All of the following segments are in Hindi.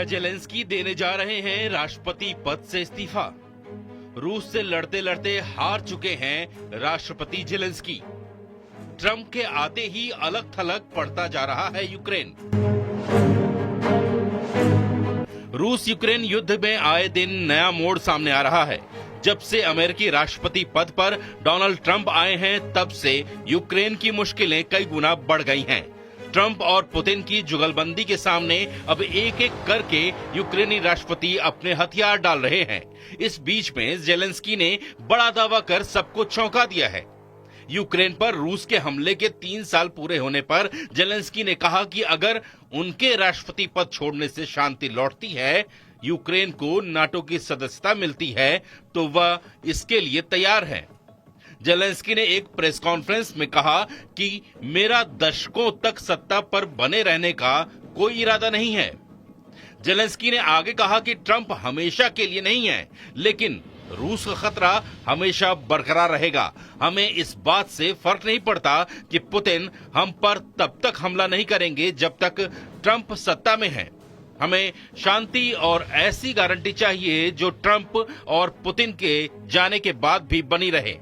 जेलेंस्की देने जा रहे हैं राष्ट्रपति पद से इस्तीफा। रूस से लड़ते लड़ते हार चुके हैं राष्ट्रपति जेलेंस्की। ट्रंप के आते ही अलग थलग पड़ता जा रहा है यूक्रेन। रूस यूक्रेन युद्ध में आए दिन नया मोड़ सामने आ रहा है। जब से अमेरिकी राष्ट्रपति पद पर डोनाल्ड ट्रंप आए हैं, तब से यूक्रेन की मुश्किलें कई गुना बढ़ गई हैं। ट्रंप और पुतिन की जुगलबंदी के सामने अब एक एक करके यूक्रेनी राष्ट्रपति अपने हथियार डाल रहे हैं। इस बीच में जेलेंस्की ने बड़ा दावा कर सबको चौंका दिया है। यूक्रेन पर रूस के हमले के 3 साल पूरे होने पर जेलेंस्की ने कहा कि अगर उनके राष्ट्रपति पद छोड़ने से शांति लौटती है, यूक्रेन को नाटो की सदस्यता मिलती है, तो वह इसके लिए तैयार है। जेलेंस्की ने एक प्रेस कॉन्फ्रेंस में कहा कि मेरा दशकों तक सत्ता पर बने रहने का कोई इरादा नहीं है। जेलेंस्की ने आगे कहा कि ट्रंप हमेशा के लिए नहीं है, लेकिन रूस का खतरा हमेशा बरकरार रहेगा। हमें इस बात से फर्क नहीं पड़ता कि पुतिन हम पर तब तक हमला नहीं करेंगे जब तक ट्रंप सत्ता में है। हमें शांति और ऐसी गारंटी चाहिए जो ट्रंप और पुतिन के जाने के बाद भी बनी रहे।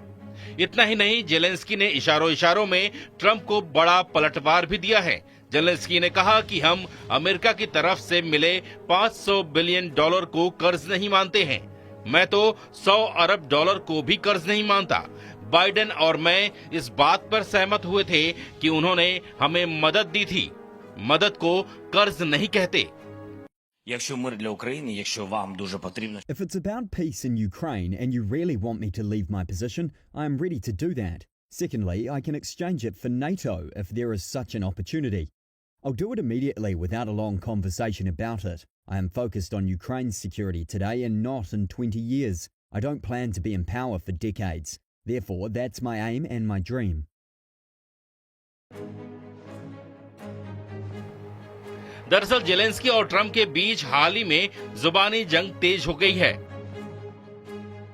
इतना ही नहीं, जेलेंस्की ने इशारों में ट्रंप को बड़ा पलटवार भी दिया है। जेलेंस्की ने कहा कि हम अमेरिका की तरफ से मिले $500 बिलियन को कर्ज नहीं मानते हैं। मैं तो $100 अरब को भी कर्ज नहीं मानता। बाइडेन और मैं इस बात पर सहमत हुए थे कि उन्होंने हमें मदद दी थी। मदद को कर्ज नहीं कहते। Якщо мир для України, якщо вам дуже потрібно. If it's about peace in Ukraine and you really want me to leave my position, I am ready to do that. Secondly, I can exchange it for NATO if there is such an opportunity. I'll do it immediately without a long conversation about it. I am focused on Ukraine's security today and not in 20 years. I don't plan to be in power for decades. Therefore, that's my aim and my dream. दरअसल जेलेंस्की और ट्रंप के बीच हाल ही में जुबानी जंग तेज हो गई है,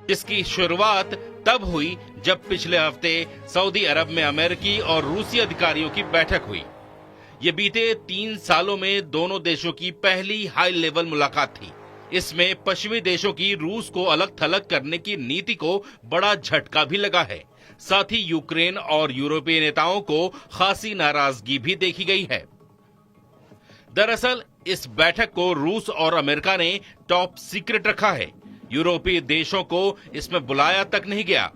जिसकी शुरुआत तब हुई जब पिछले हफ्ते सऊदी अरब में अमेरिकी और रूसी अधिकारियों की बैठक हुई। ये बीते 3 सालों में दोनों देशों की पहली हाई लेवल मुलाकात थी। इसमें पश्चिमी देशों की रूस को अलग थलग करने की नीति को बड़ा झटका भी लगा है। साथ ही यूक्रेन और यूरोपीय नेताओं को खासी नाराजगी भी देखी गई है। दरअसल इस बैठक को रूस और अमेरिका ने टॉप सीक्रेट रखा है। यूरोपीय देशों को इसमें बुलाया तक नहीं गया।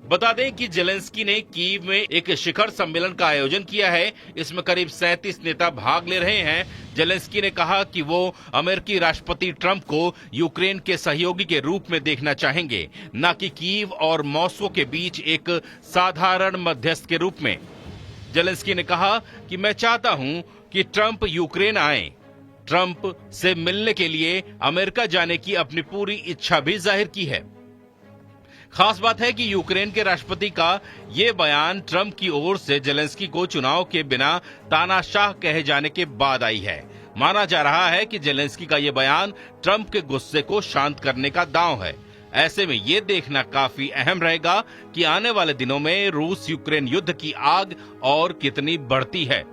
बता दें कि जेलेंस्की ने कीव में एक शिखर सम्मेलन का आयोजन किया है। इसमें करीब 37 नेता भाग ले रहे हैं। जेलेंस्की ने कहा कि वो अमेरिकी राष्ट्रपति ट्रंप को यूक्रेन के सहयोगी के रूप में देखना चाहेंगे, न कि कीव और मॉस्को के बीच एक साधारण मध्यस्थ के रूप में। जेलेंस्की ने कहा कि मैं चाहता हूं कि ट्रंप यूक्रेन आए। ट्रंप से मिलने के लिए अमेरिका जाने की अपनी पूरी इच्छा भी जाहिर की है। खास बात है कि यूक्रेन के राष्ट्रपति का ये बयान ट्रंप की ओर से जेलेंस्की को चुनाव के बिना तानाशाह कहे जाने के बाद आई है। माना जा रहा है कि जेलेंस्की का ये बयान ट्रंप के गुस्से को शांत करने का दांव है। ऐसे में ये देखना काफी अहम रहेगा कि आने वाले दिनों में रूस यूक्रेन युद्ध की आग और कितनी बढ़ती है।